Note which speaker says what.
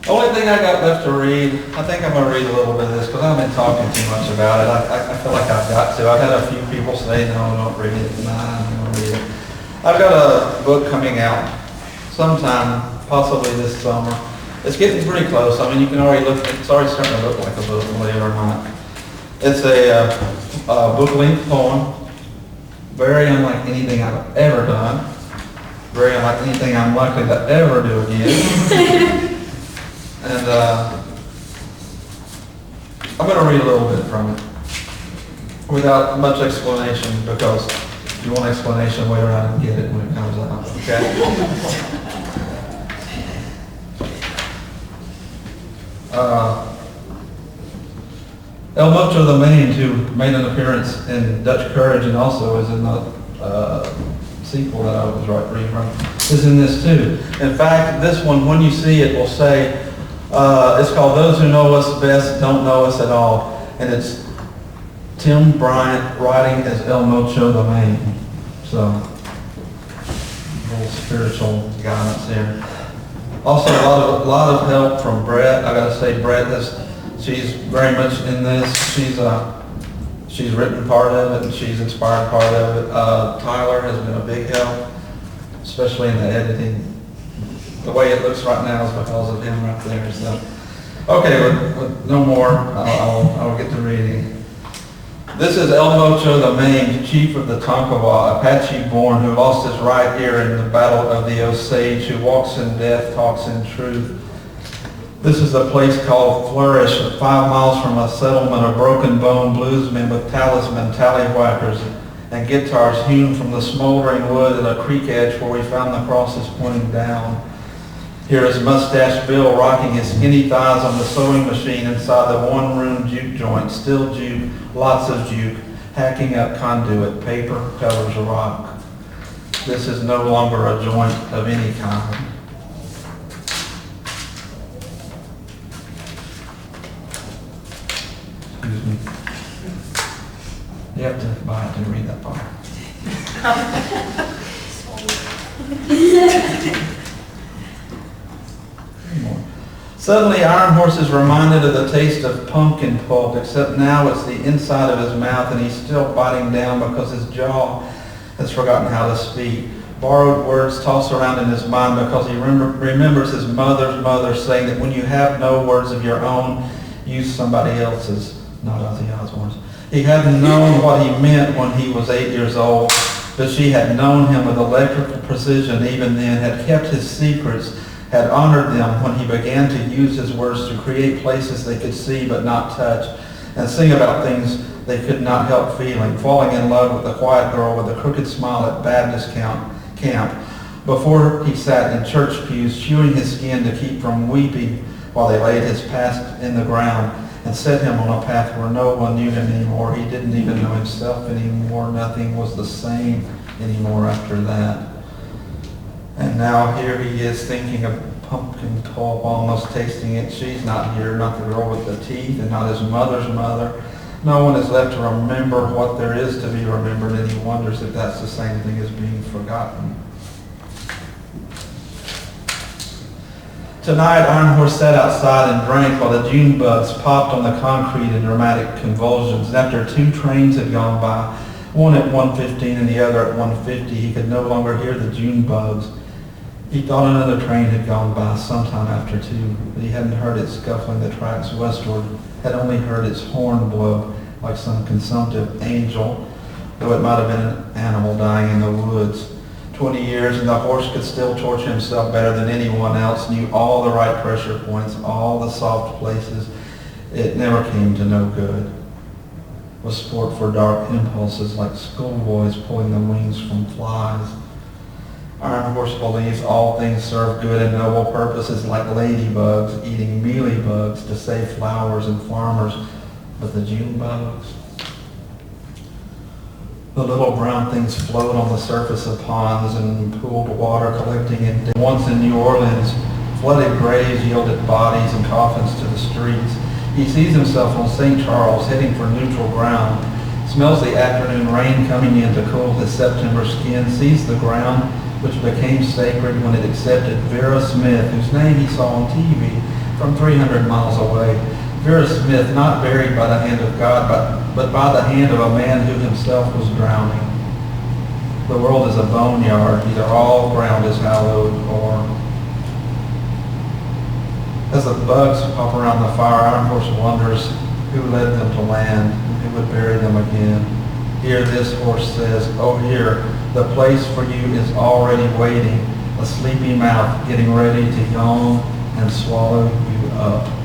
Speaker 1: Only thing I got left to read, I think I'm going to read a little bit of this because I've been talking too much about it. I feel like I've got to. I've had a few people say, no, don't read it. Nah, I'm going to read it. I've got a book coming out sometime, possibly this summer. It's getting pretty close. I mean, you can already look, it's already starting to look like a book, believe it or not. It's a book-length poem, very unlike anything I've ever done, very unlike anything I'm likely to ever do again. And I'm going to read a little bit from it without much explanation, because if you want explanation, wait around and get it when it comes out, okay? El Mocho the Mange, who made an appearance in Dutch Courage and also is in the sequel that I was reading from, is in this too. In fact, this one, when you see it, will say, it's called Those Who Know Us Best Don't Know Us at All. And it's Tim Bryant writing as El Mocho the Mange. So, a little spiritual guidance here. Also, a lot of help from Brett. I got to say, Brett she's very much in this. She's written part of it and she's inspired part of it. Tyler has been a big help, especially in the editing. The way it looks right now is because of him right there. So, okay, with no more, I'll get to reading. This is El Mocho the Mange, chief of the Tonkawa, Apache-born, who lost his right ear in the Battle of the Osage, who walks in death, talks in truth. This is a place called Flourish, 5 miles from a settlement of broken-bone bluesmen with talisman tallywhackers and guitars hewn from the smoldering wood at a creek edge where we found the crosses pointing down. Here is Mustache Bill rocking his skinny thighs on the sewing machine inside the one-room juke joint, still juke, lots of juke, hacking up conduit, paper covers rock. This is no longer a joint of any kind. Excuse me. You have to buy it to read that part. Suddenly, Iron Horse is reminded of the taste of pumpkin pulp, except now it's the inside of his mouth and he's still biting down because his jaw has forgotten how to speak. Borrowed words toss around in his mind because he remembers his mother's mother saying that when you have no words of your own, use somebody else's, not Ozzy Osbourne's. He hadn't known what he meant when he was 8 years old, but she had known him with electrical precision even then, had kept his secrets, had honored them when he began to use his words to create places they could see but not touch, and sing about things they could not help feeling, falling in love with the quiet girl with a crooked smile at Baptist camp, before he sat in church pews, chewing his skin to keep from weeping while they laid his past in the ground and set him on a path where no one knew him anymore. He didn't even know himself anymore. Nothing was the same anymore after that. And now here he is thinking of pumpkin pulp, almost tasting it. She's not here, not the girl with the teeth, and not his mother's mother. No one is left to remember what there is to be remembered, and he wonders if that's the same thing as being forgotten. Tonight, Iron Horse sat outside and drank while the June bugs popped on the concrete in dramatic convulsions. And after 2 trains had gone by, one at 1:15 and the other at 1:50, he could no longer hear the June bugs. He thought another train had gone by sometime after 2, but he hadn't heard it scuffling the tracks westward, had only heard its horn blow like some consumptive angel, though it might have been an animal dying in the woods. 20 years and the horse could still torture himself better than anyone else, knew all the right pressure points, all the soft places. It never came to no good. Was sport for dark impulses like schoolboys pulling the wings from flies. Iron Horse believes all things serve good and noble purposes like ladybugs eating mealy bugs to save flowers and farmers, but the June bugs? The little brown things float on the surface of ponds and pooled water collecting in. Once in New Orleans, flooded graves yielded bodies and coffins to the streets. He sees himself on St. Charles heading for neutral ground, smells the afternoon rain coming in to cool his September skin, sees the ground which became sacred when it accepted Vera Smith, whose name he saw on TV from 300 miles away. Vera Smith, not buried by the hand of God, but by the hand of a man who himself was drowning. The world is a boneyard, either all ground is hallowed or... As the bugs hop around the fire, Iron Horse wonders who led them to land and who would bury them again. Here this horse says, "Oh, here, the place for you is already waiting, a sleepy mouth getting ready to yawn and swallow you up."